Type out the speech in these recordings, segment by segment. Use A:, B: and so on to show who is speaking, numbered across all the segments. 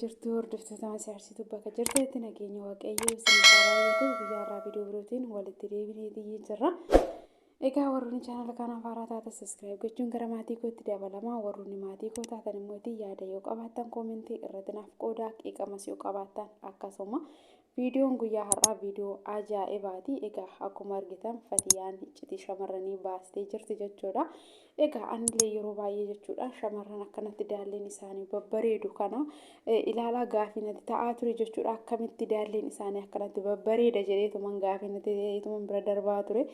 A: Jirtu hordoftoota siyaasituu bakka jirteetti nageenya waaqayyoo isin baay'atu guyyaarraa viidiyoo birootiin walitti deebineetii jirra. Egaa warroonni chaanala kanaaf haaraa taatan subscribe gochuun gara maatii kootti dabalamaa. Warroonni maatii koo taatan immoo yaada yoo qabaattan koomentii irratti naaf qoodaa, qeeqamas yoo qabaattan akkasuma. Viidiyoon guyyaa har'aa viidiyoo ajaa'ibaati. Egaa akkuma argitan Fatiyaan iccitii shamarranii baastee jirti jechuudha. Egaa anillee yeroo baay'ee jechuudha shamarran akkanatti daalleen isaanii babbareedu kana ilaalaa gaafinatti ta'aa ture jechuudha. Akkamitti daalleen isaanii akkanatti babbareeda jedheetuman gaafinatti ta'eetuman bira darbaa ture.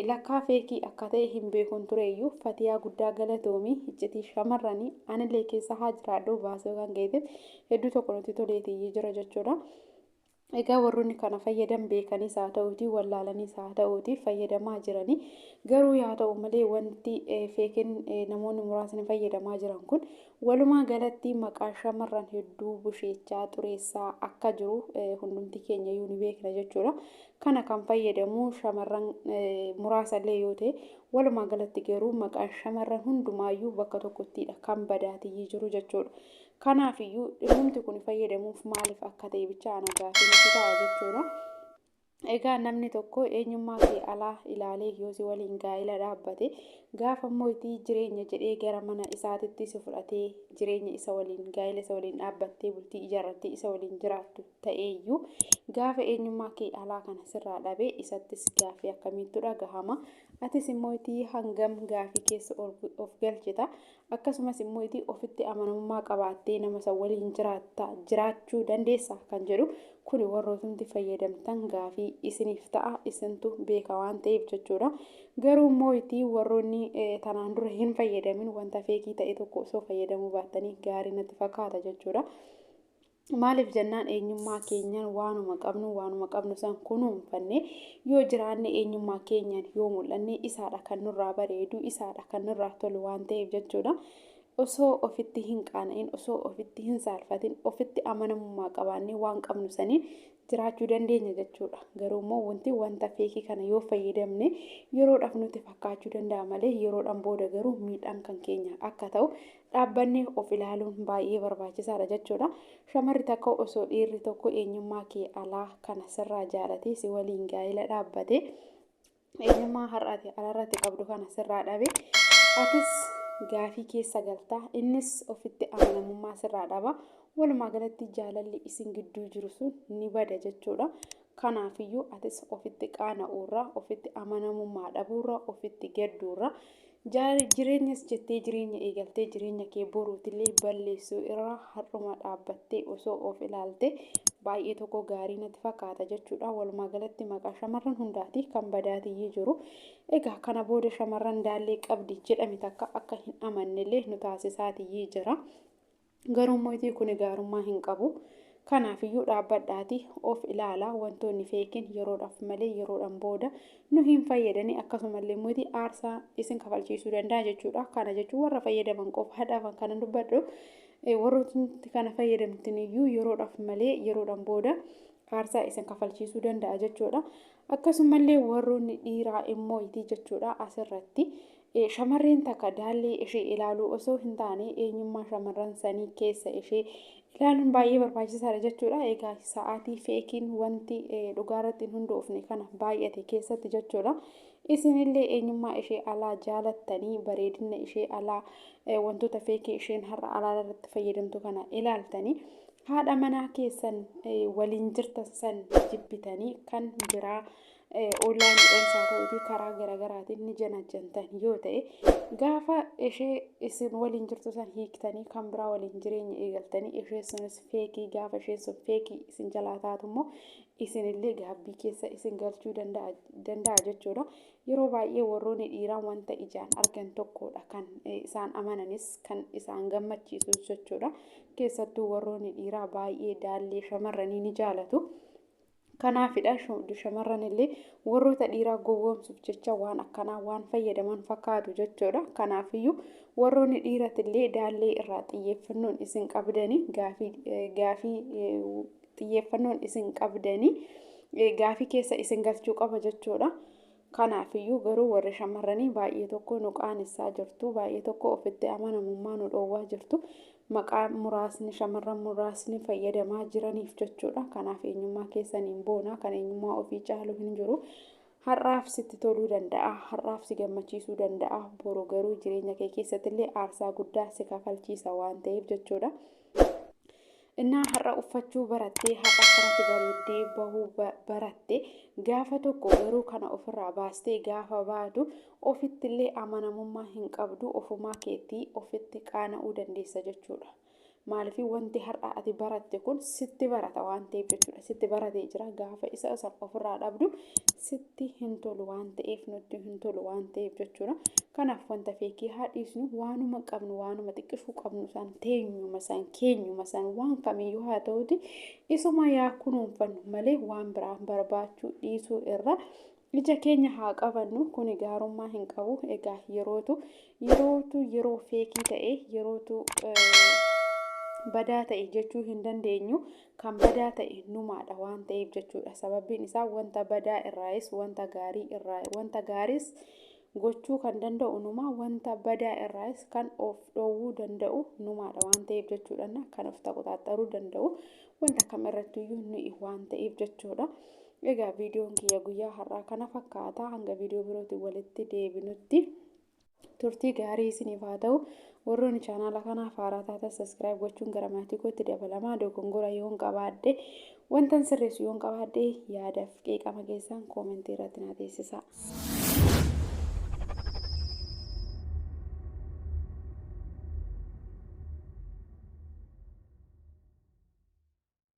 A: Lakkaa feekii akka ta'e hin beekun tureeyyuu Fatiyaa guddaa galatoomii iccitii shamarranii anillee keessa haa jiraadhu baasuu kan ga'eef hedduu tokko nuti toleetii jira jechuudha. Egaa warroonni kana fayyadan beekanis haa ta'uutii wallaalanis haa ta'uutii fayyadamaa jiranii garuu yaa ta'u malee wanti feekin namoonni muraasni fayyadamaa jiran kun walumaa galatti maqaa shamarran hedduu busheechaa xureessaa akka jiru hundumti keenya iyyuu ni beekna jechuudha. Kana kan fayyadamu shamarran muraasallee yoo ta'e walumaa galatti garuu maqaa shamarran hundumaayyuu bakka tokkottidha kan badaatii jiru jechuudha. Kanaaf iyyuu dhimmumti kun fayyadamuuf maaliif akka ta'e bicha ana gaafii ta'a jechuudha. Egaa namni tokko eenyummaa kee alaa ilaalee yoo si waliin gaa'ela dhaabbate gaafa immoo itti jireenya jedhee gara mana isaatitti si fudhatee jireenya isa waliin gaa'ela isa waliin dhaabbattee bultii ijaarrattee isa waliin jiraattu ta'eeyyuu gaafa eenyummaa kee alaa kana sirraa dhabee isattis gaafii akkamiitu dhagahama. Atis immoo itti hangam gaafii keessa of galchita akkasumas immoo itti ofitti amanamummaa qabaattee nama isa waliin jiraachuu dandeessa kan jedhu kun warrootumti fayyadamtan gaafii isiniif ta'a isintu beeka waan ta'eef jechuudha. Garuu immoo itti warroonni tanaan dura hin fayyadamin wanta feekii ta'e tokko osoo fayyadamuu baattanii gaarii natti fakkaata jechuudha. Maaliif jennaan eenyummaa keenyaan waanuma qabnu san kunuunfanne yoo jiraanne eenyummaa keenyaan yoo mul'anne isaadha kan nurraa bareedu isaadha kan nurraa tolu waan ta'eef jechuudha. Osoo ofitti hin qaana'in osoo ofitti hin saalfatin ofitti amanamummaa qabaannee waan qabnu saniin jiraachuu dandeenya jechuudha. Garuu immoo wanti wanta feekii kana yoo fayyadamne yeroodhaaf nuti fakkaachuu danda'a malee yeroodhaan booda garuu miidhaan kan keenya akka ta'u dhaabbannee of ilaaluun baay'ee barbaachisaadha jechuudha. Shamarri takka osoo dhiirri tokko eenyummaa kee alaa kana sirraa jaalatee si waliin gaa'ela dhaabbate eenyummaa har'aati alaarratti qabdu kana sirraa dhabe atis gaafii keessa galtaa innis ofitti amanamummaa sirraa dhaba. Walumaa galatti jaalalli isin gidduu jiru sun ni bada jechuudha. Kanaafiyyuu atis ofitti qaana'uurraa ofitti amanamummaa dhabuurraa ofitti gadduurraa jireenyas jettee jireenya eegaltee jireenya kee boruutillee balleessuu irraa har'uma dhaabbattee osoo of ilaalte baay'ee tokko gaarii natti fakkaata jechuudha. Walumaa galatti maqaa shamarran hundaati kan badaatii jiru. Egaa kana booda shamarran daallee qabdi jedhame takka akka hin amannellee nu taasisaatii jira. Garuu mootii kun gaarummaa hin qabu. Kanaafiyyuu dhaabbadhaati of ilaalaa wantoonni feekin yeroodhaaf malee yeroodhaan booda nu hin fayyadani akkasumallee mootii aarsaa isin kafalchiisuu danda'a jechuudha. Kana jechuun warra fayyadaman qofa dhaafan kana dubbadhu warrooti kana fayyadamtin iyyuu yeroodhaaf malee yeroodhaan booda aarsaa isin kafalchiisuu danda'a jechuudha. Akkasumallee warroonni dhiiraa immoo itti jechuudha asirratti shamarreen takka daallee ishee ilaaluu osoo hin taane eenyummaa shamarran sanii keessa ishee ilaaluun baay'ee barbaachisaadha jechuudha. Egaa sa'aatii feekiin wanti dhugaarratti hin hundoofne kana baay'ate keessatti jechuudha. Isinillee eenyummaa ishee alaa jaalattanii bareedina ishee alaa wantoota feekii isheen har'a alaarratti fayyadamtu kana ilaaltanii haadha manaa keessan waliin jirtan san jibbitanii kan biraa online dhansaa ta'uutii karaa garaagaraatiin ni janajjantan yoo ta'e gaafa ishee isin waliin jirtu san hiiktanii kan biraa waliin jireenya eegaltanii ishee sunis feekii gaafa isheen sun feekii isin jalaa taatu immoo isinillee gaabbii keessa isin galchuu danda'a jechuudha. Yeroo baay'ee warroonni dhiiraa wanta ijaan argan tokkodha kan isaan amananis kan isaan gammachiisu jechuudha. Keessattuu warroonni dhiiraa baay'ee daallee shamarranii ni jaalatu. Kanaafidha shamarran illee warroota dhiiraa gowwoomsuuf jecha waan akkanaa waan fayyadaman fakkaatu jechuudha. Kanaafiyyuu warroonni dhiiratillee daallee irraa xiyyeeffannoon isin qabdanii gaafii xiyyeeffannoon isin qabdanii gaafii keessa isin galchuu qaba jechuudha. Kanaafiyyuu garuu warri shamarranii baay'ee tokko nu qaanessaa jirtu baay'ee tokko ofitti amanamummaa nu dhoowwaa jirtu. maqaa muraasni shamarran muraasni fayyadamaa jiraniif jechuudha. Kanaaf eenyummaa keessaniin boona kan eenyummaa ofii caalu hin jiru. Har'aaf sitti toluu danda'a, har'aaf si gammachiisuu danda'a, boru garuu jireenya kee keessatti illee aarsaa guddaa si kafalchiisa waan ta'eef jechuudha. Innaa har'a uffachuu barattee har'a kanatti bareeddee bahuu baratte gaafa tokko garuu kana ofirraa baastee gaafa baatu ofitti illee amanamummaa hin qabdu, ofumaa keetii ofitti qaana'uu dandeessa jechuudha. Maaliif wanti har'a ati baratte kun sitti barata waan ta'eef jechuudha. Sitti baratee jira gaafa isa ofirraa dhabdu sitti hin tolu waan ta'eef nutti hin tolu waan ta'eef jechuudha. Kanaaf wanta feekii haadhiisnu waanuma qabnu waanuma xiqqishuu qabnu san teenyuma san keenyuma san waan kamiyyuu haa ta'uti isuma yaa kunuunfannu malee waan biraan barbaachuu dhiisuu irra ija keenya haa qabannu. Kuni gaarummaa hin qabu. Egaa yeroo feekii ta'e yerootu badaa ta'e jechuu hin dandeenyu. Kan badaa ta'e numaadha waan ta'eef jechuudha. Sababbiin isaa wanta badaa irraayis wanta gaarii irraa wanta gaariis gochuu kan danda'u numa, wanta badaa irraayis kan of dhoowwuu danda'u numaadha waan ta'eef jechuudha. Kan of taqoxaaxaruu danda'u wanta kamirrattiyyuu nuyi waan ta'eef jechuudha. Egaa viidiyoon kiyya guyyaa har'aa kana fakkaata. Hanga viidiyoo birootiin walitti deebinutti turtii gaarii isiniif haa ta'u. Warroonni chaanaala kanaaf haaraa taatan subscribe gochuun gara maatii kootti dabalamaa. Dogongora yoon qabaadhe wantan sirreessu yoon qabaadhe yaadaaf qeeqama keessan koomentii irratti naa teessisaa.